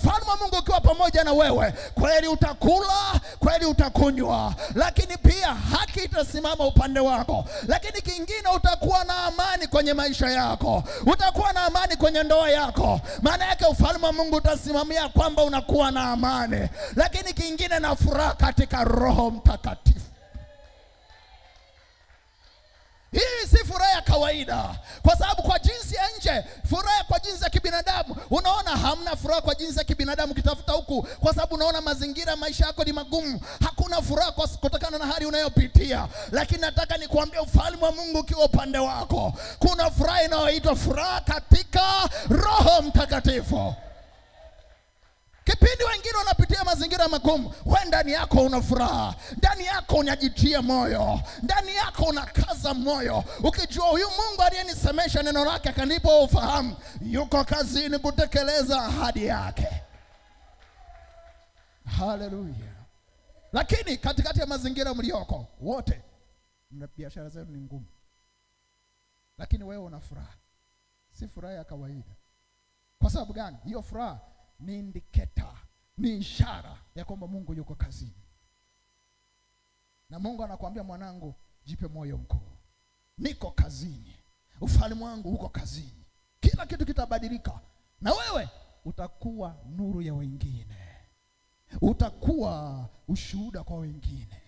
ufalme wa Mungu ukiwa pamoja na wewe, kweli utakula, kweli utakunywa, lakini pia haki itasimama upande wako. Lakini kingine, utakuwa na amani kwenye maisha yako, utakuwa na amani kwenye ndoa yako. Maana yake ufalme wa Mungu utasimamia kwamba unakuwa na amani. Lakini kingine, na furaha katika Roho Mtakatifu. Hii si furaha ya kawaida, kwa sababu kwa jinsi ya nje, furaha kwa jinsi ya kibinadamu, unaona hamna furaha kwa jinsi ya kibinadamu kitafuta huku, kwa sababu unaona mazingira maisha yako ni magumu, hakuna furaha kutokana na hali unayopitia. Lakini nataka nikuambie, ufalme wa Mungu ukiwa upande wako, kuna furaha inayoitwa furaha katika Roho Mtakatifu. Kipindi wengine wanapitia mazingira magumu, wewe ndani yako una furaha, ndani yako unajitia moyo, ndani yako unakaza moyo, ukijua huyu Mungu aliyenisemesha neno lake akanipa ufahamu, yuko kazini kutekeleza ahadi yake. Haleluya. Lakini katikati ya mazingira mlioko wote, mna biashara zenu ni ngumu, lakini wewe una furaha. Si furaha ya kawaida. Kwa sababu gani? Hiyo furaha ni indicator, ni ishara ya kwamba Mungu yuko kazini. Na Mungu anakuambia, mwanangu, jipe moyo mkuu, niko kazini, ufalme wangu uko kazini. Kila kitu kitabadilika, na wewe utakuwa nuru ya wengine, utakuwa ushuhuda kwa wengine.